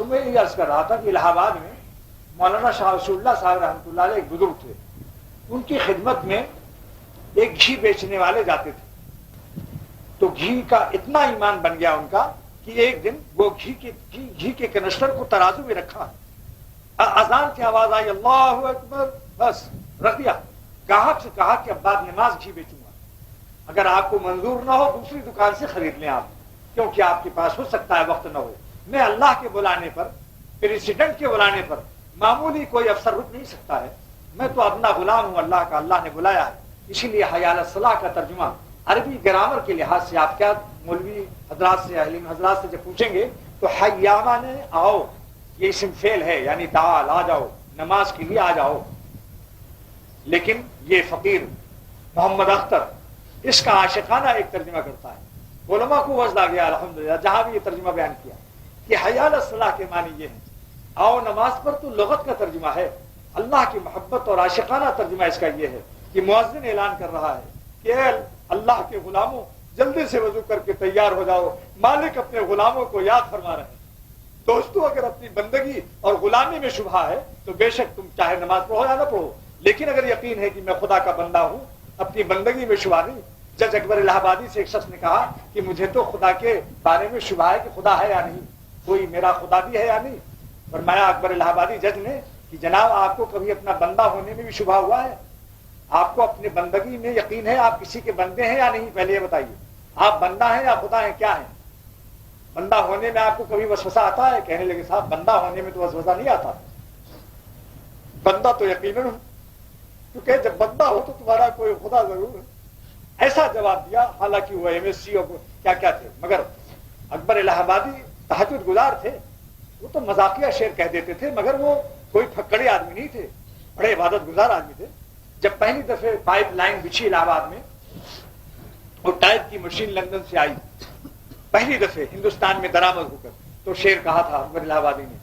تو میں یہ عرض کر رہا تھا کہ الہ آباد میں مولانا شاہ رسول اللہ صاحب رحمۃ اللہ علیہ ایک بزرگ تھے، ان کی خدمت میں ایک گھی بیچنے والے جاتے تھے، تو گھی کا اتنا ایمان بن گیا ان کا کہ ایک دن وہ گھی کے کنسٹر کو ترازو میں رکھا، اذان کی آواز آئی اللہ اکبر، بس رکھ دیا، گاہک سے کہا کہ اب بعد نماز گھی بیچوں گا، اگر آپ کو منظور نہ ہو دوسری دکان سے خرید لیں آپ، کیونکہ آپ کے پاس ہو سکتا ہے وقت نہ ہو، میں اللہ کے بلانے پر، پریزیڈنٹ کے بلانے پر معمولی کوئی افسر رک نہیں سکتا ہے، میں تو اپنا غلام ہوں اللہ کا، اللہ نے بلایا ہے، اسی لیے حی علی الصلاۃ کا ترجمہ عربی گرامر کے لحاظ سے آپ کیا مولوی حضرات سے علیم حضرات سے جب پوچھیں گے تو حیا مانے آؤ، یہ اسم فعل ہے، یعنی تعال آ جاؤ، نماز کے لیے آ جاؤ، لیکن یہ فقیر محمد اختر اس کا عاشقانہ ایک ترجمہ کرتا ہے، علماء کو وزد آ گیا الحمدللہ جہاں بھی یہ ترجمہ بیان کیا کہ حی علی الصلاۃ کے معنی یہ ہے آؤ نماز پر، تو لغت کا ترجمہ ہے، اللہ کی محبت اور عاشقانہ ترجمہ اس کا یہ ہے کہ مؤذن اعلان کر رہا ہے کہ اے اللہ کے غلاموں جلدی سے وضو کر کے تیار ہو جاؤ، مالک اپنے غلاموں کو یاد فرما رہے ہیں۔ دوستو اگر اپنی بندگی اور غلامی میں شبہ ہے تو بے شک تم چاہے نماز پڑھو یا نہ پڑھو، لیکن اگر یقین ہے کہ میں خدا کا بندہ ہوں، اپنی بندگی میں شبہ نہیں۔ جج اکبر الہ آبادی سے ایک شخص نے کہا کہ مجھے تو خدا کے بارے میں شبہ ہے کہ خدا ہے یا نہیں، کوئی میرا خدا بھی ہے یا نہیں؟ فرمایا اکبر الہ آبادی جج نے کہ جناب آپ کو کبھی اپنا بندہ ہونے میں بھی شبہ ہوا ہے؟ آپ کو اپنے بندگی میں یقین ہے آپ کسی کے بندے ہیں یا نہیں؟ پہلے یہ بتائیے، آپ بندہ ہیں یا خدا ہیں، کیا ہیں؟ بندہ ہونے میں آپ کو کبھی وسوسہ آتا ہے؟ کہنے لگے صاحب بندہ ہونے میں تو وسوسہ نہیں آتا، بندہ تو یقیناً، کیونکہ جب بندہ ہو تو تمہارا کوئی خدا ضرور ہے۔ ایسا جواب دیا، حالانکہ وہ ایم ایس سی اور کیا کیا تھے، مگر اکبر الہ آبادی تہجد گزار تھے، وہ تو مذاقیہ شعر کہہ دیتے تھے، مگر وہ کوئی پھکڑے آدمی نہیں تھے، بڑے عبادت گزار آدمی تھے۔ جب پہلی دفعہ پائپ لائن بچھی الہ آباد میں اور ٹائپ کی مشین لندن سے آئی پہلی دفعہ ہندوستان میں درآمد ہو کر، تو شعر کہا تھا اکبر الہ آبادی نے،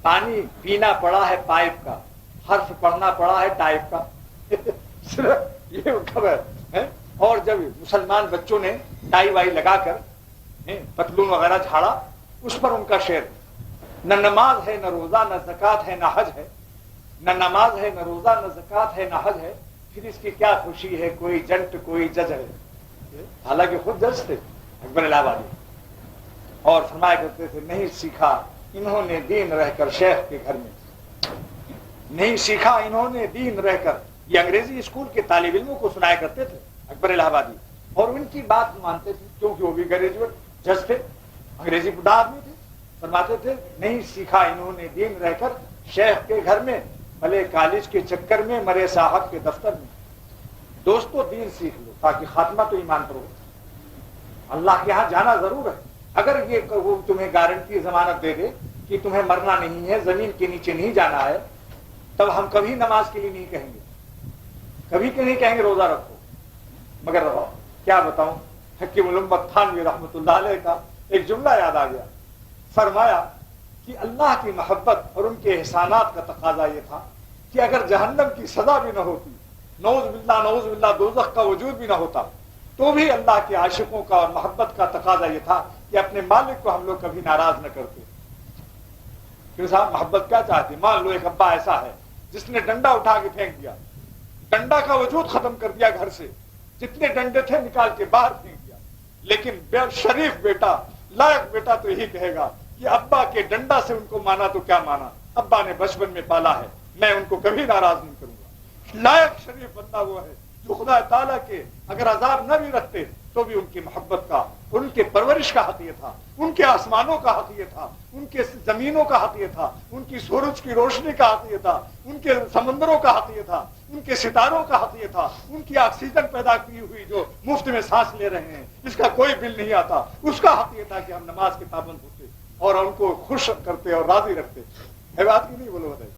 پانی پینا پڑا ہے پائپ کا، حرف پڑھنا پڑا ہے ٹائپ کا۔ یہ خبر ہے۔ اور جب مسلمان بچوں نے ٹائی وائی لگا کر پتلون وغیرہ جھاڑا، اس پر ان کا شعر، نہ نماز ہے نہ روزہ نہ زکوٰۃ ہے نہ حج ہے، نہ نماز ہے نہ روزہ نہ زکوٰۃ ہے نہ حج ہے، پھر اس کی کیا خوشی ہے کوئی جنٹ کوئی جج ہے۔ حالانکہ خود جج تھے اکبر الہ آبادی، اور فرمایا کرتے تھے نہیں سیکھا انہوں نے دین رہ کر شیخ کے گھر میں، نہیں سیکھا انہوں نے دین رہ کر، یہ انگریزی اسکول کے طالب علموں کو سنایا کرتے تھے اکبر الہ آبادی، اور ان کی بات مانتے تھے کیونکہ وہ بھی گریجویٹ جج تھے، انگریزی پڑھا آدمی تھے۔ فرماتے تھے نہیں سیکھا انہوں نے دین رہ کر شیخ کے گھر میں، بھلے کالج کے چکر میں مرے صاحب کے دفتر میں۔ دوستو دین سیکھ لو تاکہ خاتمہ تو ایمان پر ہو، اللہ کے ہاں جانا ضرور ہے۔ اگر یہ وہ تمہیں گارنٹی ضمانت دے دے کہ تمہیں مرنا نہیں ہے، زمین کے نیچے نہیں جانا ہے، تب ہم کبھی نماز کے لیے نہیں کہیں گے، کبھی کہ نہیں کہیں گے روزہ رکھو۔ مگر کیا بتاؤں، حکیم الامت تھانوی رحمۃ اللہ علیہ کا ایک جملہ یاد آ گیا، فرمایا کہ اللہ کی محبت اور ان کے احسانات کا تقاضا یہ تھا کہ اگر جہنم کی سزا بھی نہ ہوتی، نعوذ باللہ دوزخ کا وجود بھی نہ ہوتا، تو بھی اللہ کے عاشقوں کا اور محبت کا تقاضا یہ تھا کہ اپنے مالک کو ہم لوگ کبھی ناراض نہ کرتے۔ کہ صاحب محبت کیا چاہتی؟ مان لو ایک ابا ایسا ہے جس نے ڈنڈا اٹھا کے پھینک دیا، ڈنڈا کا وجود ختم کر دیا، گھر سے جتنے ڈنڈے تھے نکال کے باہر پھینک دیا، لیکن شریف بیٹا لائق بیٹا تو یہی کہے گا کہ ابا کے ڈنڈا سے ان کو مانا تو کیا مانا، ابا نے بچپن میں پالا ہے، میں ان کو کبھی ناراض نہیں کروں گا۔ لائق شریف بندہ وہ ہے جو خدا تعالیٰ کے اگر عذاب نہ بھی رکھتے تو بھی ان کی محبت کا، ان کے پرورش کا حق یہ تھا، ان کے آسمانوں کا حق یہ تھا، ان کے زمینوں کا حق یہ تھا، ان کی سورج کی روشنی کا حق یہ تھا، ان کے سمندروں کا حق یہ تھا، ان کے ستاروں کا حق یہ تھا، ان کی آکسیجن پیدا کی ہوئی جو مفت میں سانس لے رہے ہیں اس کا کوئی بل نہیں آتا، اس کا حق یہ تھا کہ ہم نماز کے پابند ہوتے اور ان کو خوش کرتے اور راضی رکھتے۔ ہے بات کی نہیں؟ بولو بتائیے۔